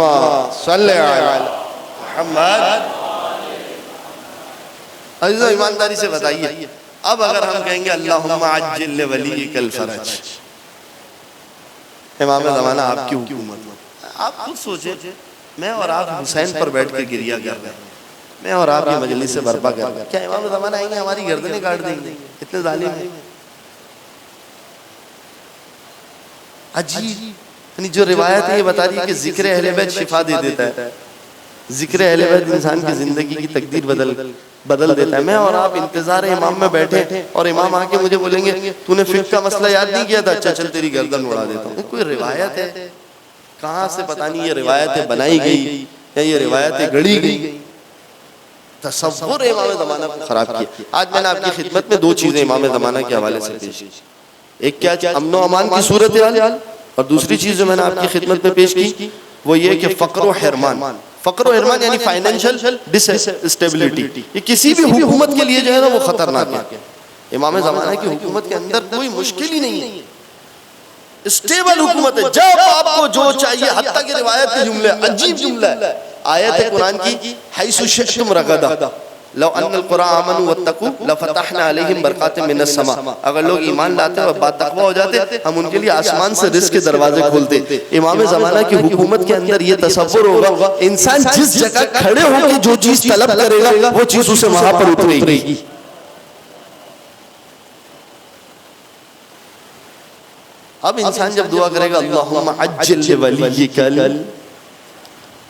[SPEAKER 1] صلی علی محمد۔ عزیزو ایمانداری سے بتائیے، اب اگر ہم کہیں گے اللہم عجل لولیک الفرج، امام زمانہ آپ کی حکومت، آپ خود سوچیں میں اور آپ حسین پر بیٹھ کے گریا کر رہے ہیں، میں اور آپ یہ مجلس سے برپا کر رہے ہیں، کیا امام زمانہ آئیں گے ہماری گردنیں کاٹ دیں گے؟ اتنے ظالم ہیں۔ عجیب، یعنی جو روایت ہے یہ بتا رہی ہے کہ ذکر اہل بیت شفا دے دیتا ہے، ذکر اہل بیت انسان کی زندگی کی تقدیر بدل دیتا ہے۔ میں اور آپ انتظار امام میں بیٹھے اور امام آ کے مجھے بولیں گے تو نے فقہ کا مسئلہ یاد نہیں کیا تھا، اچھا چل تیری گردن اڑا دیتا ہوں۔ کوئی روایت ہے، کہاں سے پتہ نہیں یہ روایتیں بنائی گئی یا یہ روایتیں گڑی گئی، تصور امام زمانہ کو خراب کیا۔ آج میں نے آپ کی خدمت میں دو چیزیں امام زمانہ کے حوالے سے پیش کی، ایک کیا امن و امان کی صورتحال، اور دوسری چیز جو میں نے آپ کی خدمت میں پیش کی وہ یہ کہ فقر و حرمان، فقر و حرمان یعنی فائنینشل ڈس اسٹیبلٹی، یہ کسی بھی حکومت کے لیے جو ہے نا وہ خطرناک ہے۔ امام زمانہ کی حکومت کے اندر کوئی مشکل ہی نہیں ہے، اسٹیبل حکومت ہے، جب آپ کو جو چاہیے، حتیٰ کہ روایت کے جملے، عجیب جملہ ہے، آیت ہے قرآن کی، حیث شئتم رغدا لو ان القرى آمنوا واتقوا لفتحنا علیہم برکات من السماء، اگر لوگ ایمان لاتے اور با تقوی ہو جاتے ہم ان کے لیے آسمان سے رزق کے دروازے کھولتے۔ امام زمانہ کی حکومت کے اندر یہ تصور ہوگا انسان جس جگہ کھڑے ہو کے جو چیز طلب کرے گا وہ چیز اسے وہاں پر اترے گی۔ اب انسان جب دعا کرے گا اللہم عجل لولیک،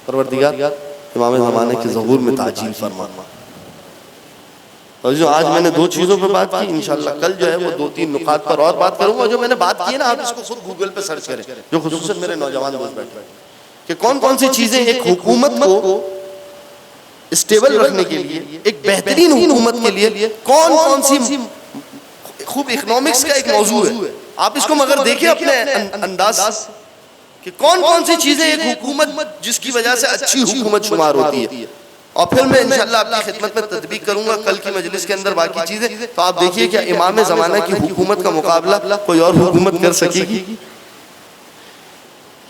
[SPEAKER 1] پروردگار امام زمانہ کے ظہور میں تعجیل فرما۔ اور جو آج میں نے دو چیزوں پر بات کی، انشاءاللہ کل جو ہے وہ دو تین نکات پر اور بات کروں گا۔ جو میں نے بات کی ہے نا، آپ اس کو خود گوگل پہ سرچ کریں، جو خصوصاً میرے نوجوان دوست بیٹھے کہ کون کون سی چیزیں ایک حکومت کو اسٹیبل رکھنے کے لیے، ایک بہترین حکومت کے لیے کون کون سی خوب اکنامکس کا ایک موضوع ہے. آپ اس کو مگر دیکھیں اپنے انداز کہ کون کون سی چیزیں ایک حکومت جس کی وجہ سے اچھی حکومت شمار ہوتی ہے. اور پھر میں انشاءاللہ آپ کی خدمت میں تطبیق کروں گا کل کی مجلس کے اندر باقی چیزیں. تو آپ دیکھیے کہ امام زمانہ کی حکومت کا مقابلہ کوئی اور حکومت کر سکے گی؟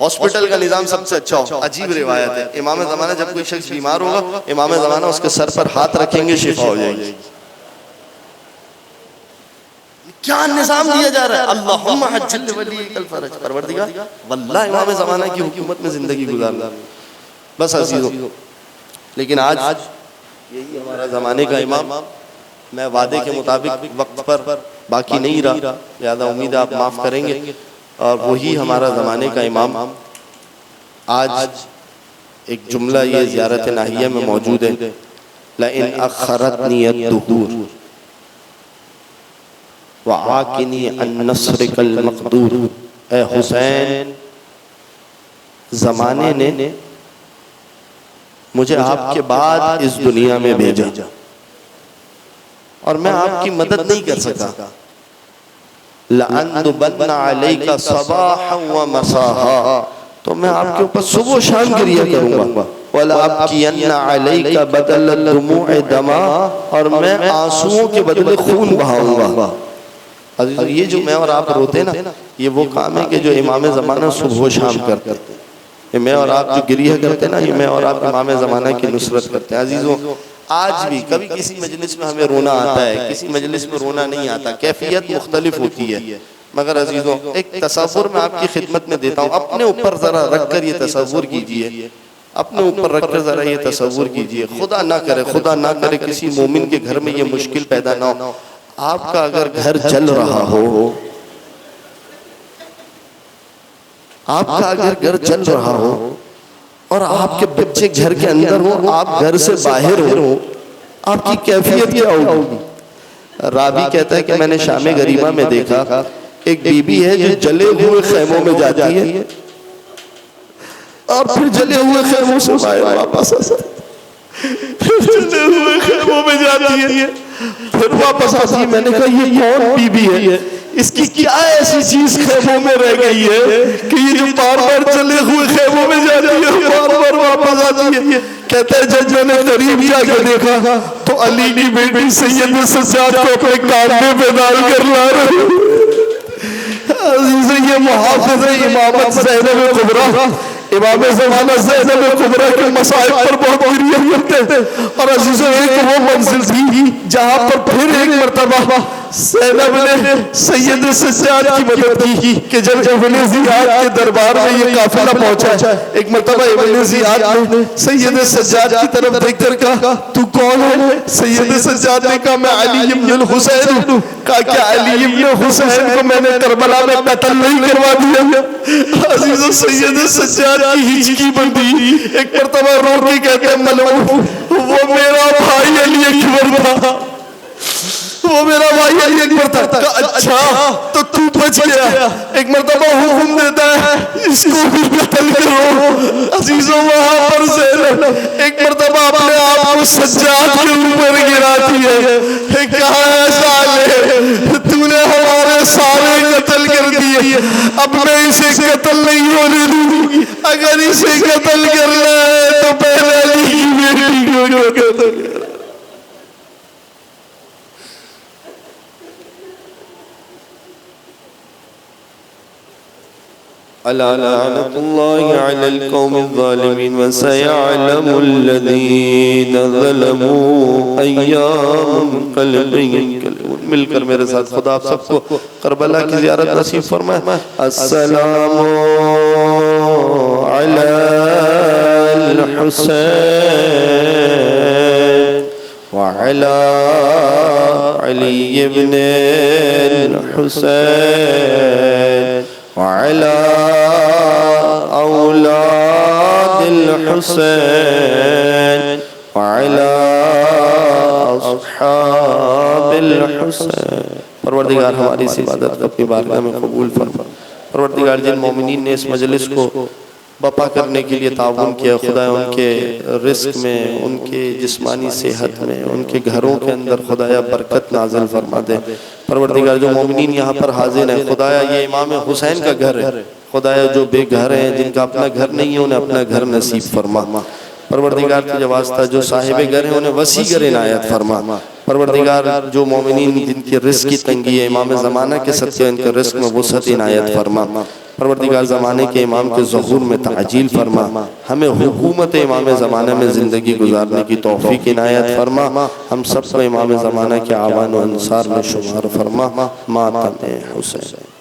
[SPEAKER 1] ہاسپٹل کا نظام سب سے اچھا ہو. عجیب روایت ہے, امام زمانہ جب کوئی شخص بیمار ہوگا امام زمانہ اس کے سر پر ہاتھ رکھیں گے, شفا ہو جائے گی. کیا نظام دیا جا رہا ہے. اللہم عجل ولیک الفرج. پروردگار واللہ امام زمانہ کی حکومت میں زندگی گزارنا. بس عزیزو, لیکن آج یہی ہمارا زمانے کا امام. میں وعدے کے مطابق وقت پر باقی نہیں رہا, زیادہ امید آپ معاف کریں گے. اور وہی ہمارا زمانے کا امام آج ایک جملہ یہ زیارت ناہیہ میں موجود ہے, لَإِنْ أَخَّرَتْنِي الدُّهُورُ وَعَاكِنِي عَنْ نَصْرِكَ الْمَقْدُورُ. اے حسین, زمانے نے مجھے آپ کے بعد اس دنیا میں بھیجا اور میں آپ کی مدد نہیں کر سکا. لَأَنْدُبَنَّ عَلَيْكَ صَبَاحًا وَمَسَاءً, تو میں آپ کے اوپر صبح و شام گریہ کروں گا. وَلَأَبْكِيَنَّ عَلَيْكَ بَدَلَ الدُّمُوعِ دَمًا, اور میں آنسوؤں کے بدلے خون بہاؤں گا. یہ جو میں اور آپ روتے نا, یہ وہ کام ہے کہ جو امام زمانہ صبح و شام کرتے ہیں. یہ میں اور آپ جو گریہ کرتے نا, یہ میں اور آپ امام زمانہ کی نصرت کرتے ہیں. عزیزوں, آج بھی کبھی کسی مجلس میں ہمیں رونا آتا ہے, کسی مجلس میں رونا نہیں آتا, کیفیت مختلف ہوتی ہے. مگر عزیزوں, ایک تصور میں آپ کی خدمت میں دیتا ہوں. اپنے اوپر ذرا رکھ کر یہ تصور کیجئے, اپنے اوپر رکھ کر ذرا یہ تصور کیجئے, خدا نہ کرے کسی مومن کے گھر میں یہ مشکل پیدا نہ ہو. آپ کا اگر گھر جل رہا ہو, آپ کا اگر گھر جل رہا ہو اور آپ کے بچے گھر کے اندر ہو, آپ گھر سے باہر ہو, آپ کی کیفیت کیا ہوگی؟ راوی کہتا ہے کہ میں نے شام غریبہ میں دیکھا ایک بی بی ہے جو جلے ہوئے خیموں میں جاتی ہے اور پھر جلے ہوئے خیموں سے باہر واپس آتی ہے, پھر جلے ہوئے خیموں میں جاتی ہے, پھر واپس آتی ہے. میں نے کہا یہ کون بی بی ہے, اس کی کیا ایسی چیز خیموں میں رہ گئی ہے کہ یہ جو بار بار جلے ہوئے خیموں میں جاتی ہے بار بار واپس آتی ہے. کہتا ہے جب میں نے قریب جا کے دیکھا تو علی کی بیٹی سید سجاد کو اپنے کاندھے پہ ڈال کر لا رہی. عزیز, یہ محافظ امامت زینب کبریٰ, امام زمانہ زینب کبریٰ کے مصائب پر بہت گریہ کرتے ہیں. اور عزیزوں, ایک وہ منزل تھی جہاں پر پھر ایک مرتبہ زینب نے سید سجاد کی مدد کی کہ جب ابن زیاد کے دربار میں یہ قافلہ پہنچا, ایک مرتبہ ابن زیاد نے سید سجاد کی طرف دیکھ کر کہا تو کون ہے؟ سید سجاد نے کہا میں علی ابن الحسین ہوں. کہا کہ علی ابن حسین کو میں نے کربلا میں قتل نہیں کروا دیا. عزیزوں, سید سجاد کی ہچکی بندی, ایک مرتبہ رو کے کہتے ہیں ملعون وہ میرا بھائی علی اکبر تھا, وہ میرا بھائی علی اکبر تھا. اچھا تو بچ گیا. ایک مرتبہ حکم دیتا ہے اس کو بھی قتل کرو. عزیزوں, وہاں پر زینب ایک مرتبہ اپنے آپ کو سجاد کے اوپر گراتی ہے. کہا ہے سالے تو نے ہمارے سارے قتل کر دیے, اب میں اسے قتل نہیں ہونے دوں گی. اگر اسے قتل کرنا ہے تو پہلے علی کی بیٹی کو قتل کر. ألا لعنة الله على القوم الظالمين وسيعلم الذين ظلموا أيام منقلب ينقلبون. مل کر میرے ساتھ خدا آپ سب کو کربلا کی زیارت نصیب فرمائے. السلام على الحسين وعلى علي بن الحسين وعلى أولاد الحسين وعلى أصحاب الحسين. پروردگار ہماری اس عبادت کو اپنی بارگاہ میں قبول فرما. پروردگار جن مومنین نے اس مجلس کو بپا کرنے کے لیے تعاون کیا, خدا ان کے رزق میں, ان کے جسمانی صحت میں, ان کے گھروں کے اندر خدایا برکت نازل فرما دے. پروردگار جو مومنین یہاں پر حاضر ہیں خدایا یہ امام حسین کا گھر ہے، خدایا جو بے گھر ہیں جن کا اپنا گھر نہیں ہے انہیں اپنا گھر نصیب فرما، پروردگار تجھے واسطہ جو صاحب گھر ہیں انہیں وسیع گھر عنایت فرما، پروردگار جو مومنین جن کی رزق کی تنگی ہے امام زمانہ کے صدقے ان کے رزق میں وسعت عنایت فرما، پروردگار زمانے کے امام کے ظہور میں تعجیل فرما، ہمیں حکومت امام زمانہ میں زندگی گزارنے کی توفیق عنایت فرما، ہم سب کو امام زمانہ کے اعوان و انصار میں شمار فرما، ماتم حسین۔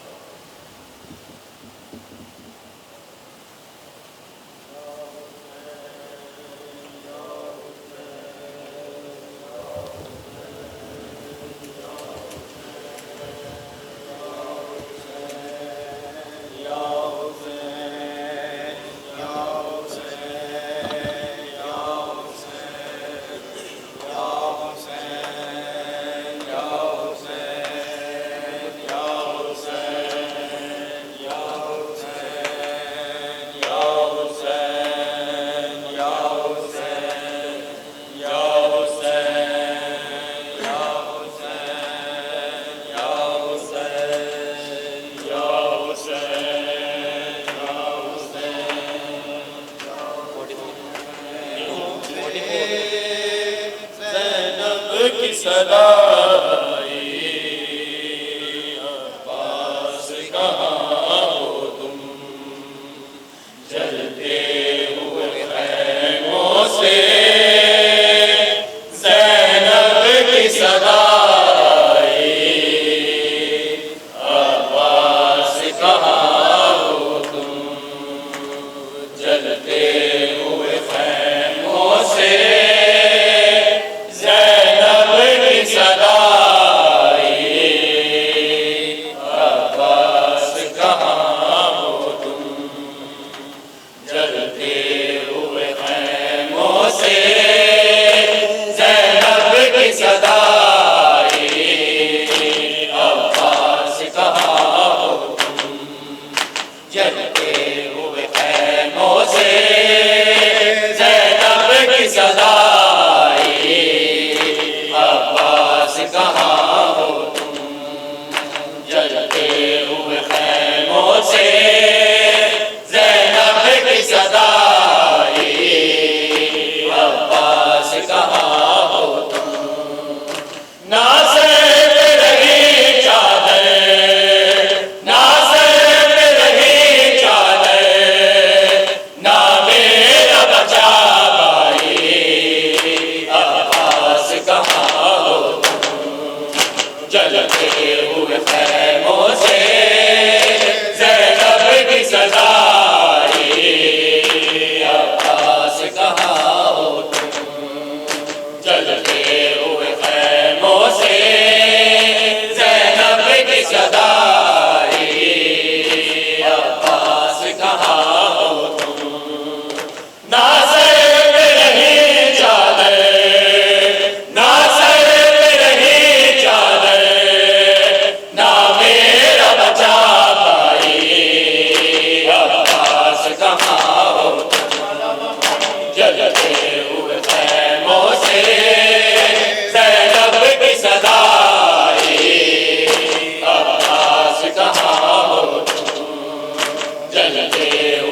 [SPEAKER 2] جلتے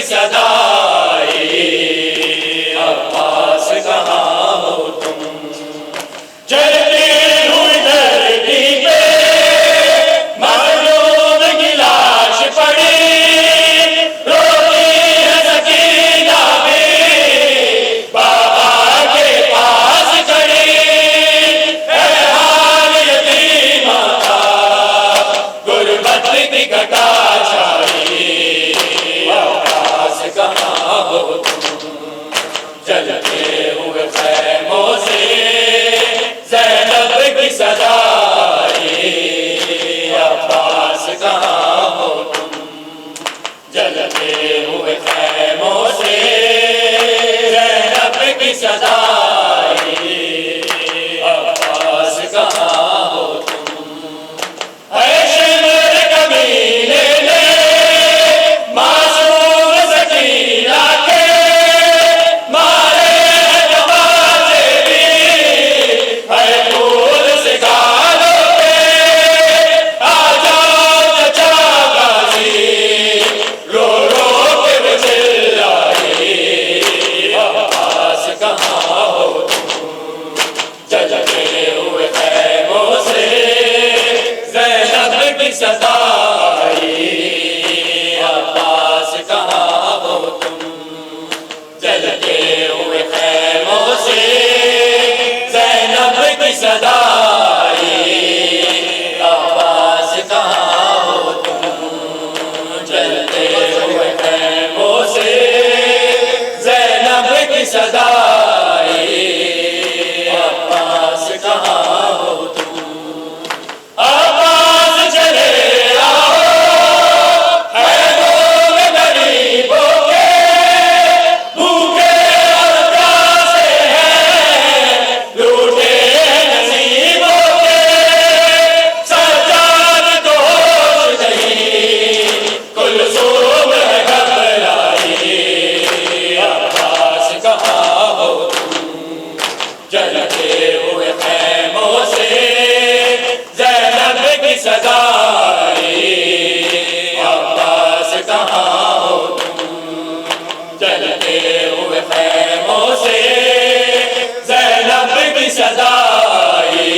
[SPEAKER 2] صدائی عباس کہاں ہو تم چلتی ہوئی دھرتی پہ مظلوم کی لاش پڑی روتی ہے سکینہ بھی بابا کے پاس کھڑی اے حال یتیمہ کا غربت کی گھٹا چھائی عباس کہاں ہو تم جلتے ہوئے خیموں سے زینب کی صدائی عباس کہاں ہو تم جلتے ہوئے خیموں سے زینب کی صدائی عباس کہاں ہو تم اے شمر کمینے نے معصوم سکینہ کے مارے جوازے بھی اے پھول سے گالوں پہ آجاؤ چچا غازی رو رو کے وہ چلائی عباس کہاں ہو تم جلتے ہوئے خیموں سے زینب کی صدائی عباس کہاں ہو تم جلتے ہوئے خیموں سے زینب کی صدائی عباس کہاں ہو تم جلتے ہوئے خیموں سے زینب کی صدائی عباس کہاں ہو تم عباس چلے آؤ خیموں میں غریبوں کے بھوکے اور پیاسے ہیں لوٹے ہیں نصیبوں کے سجاد کو ہوش نہیں کلثوم ہے گھبرائی عباس کہاں ہو تم جلتے ہوئے خیموں سے زینب کی صدائی عباس کہاں ہو تم جلتے ہوئے خیموں سے زینب کی صدائی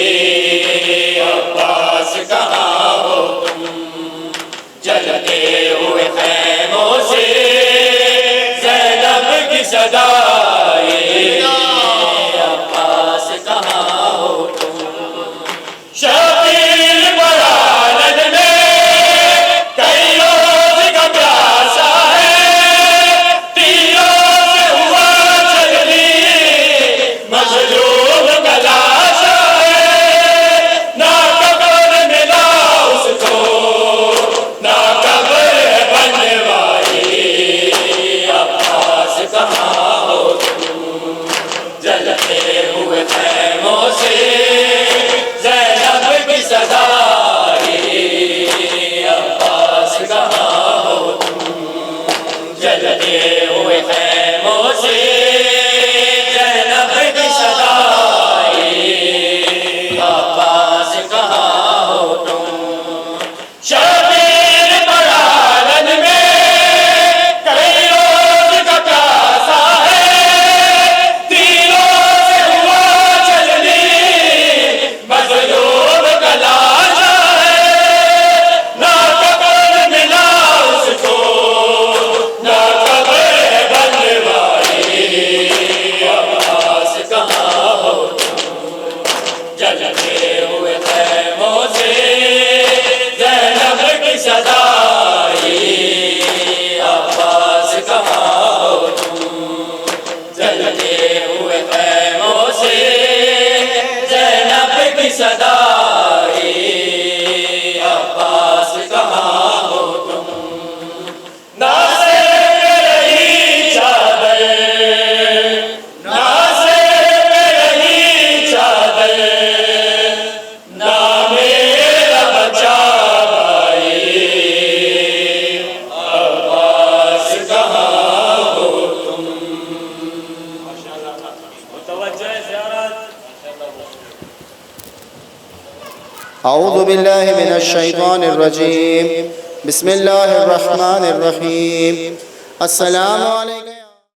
[SPEAKER 2] عباس کہاں ہو تم جلتے ہوئے خیموں سے زینب کی صدائی عباس کہاں ہو تم شبیر برآمد میں کئی روز کا پیاسا ہے تیروں سے ہوا چلنی مظلوم کا لاشا ہے نہ قبر ملا اس کو نہ قبر ہے بنوائی عباس کہاں ہو تم جلتے ہوئے خیموں سے زینب کی صدائی عباس کہاں ہو تم جلتے ہوئے خیموں سے زینب کی صدائی عباس کہاں ہو تم شبیر برآمد میں کئی روز کا پیاسا ہے تیروں سے ہوا چلنی مظلوم کا لاشا ہے نہ قبر ملا اس کو نہ قبر ہے بنوائی عباس کہاں ہو تم جلتے ہوئے خیموں سے زینب کی صدائی عباس کہاں ہو تم جلتے ہوئے خیموں سے زینب کی صدائی عباس کہاں ہو تم نازے پہ رہی چادر نازے پہ رہی چادر نہ میرا بچا بھائی عباس کہاں ہو تم متوجہ زیارت
[SPEAKER 3] أعوذ بالله من الشيطان الرجيم بسم الله الرحمن الرحيم السلام علیکم.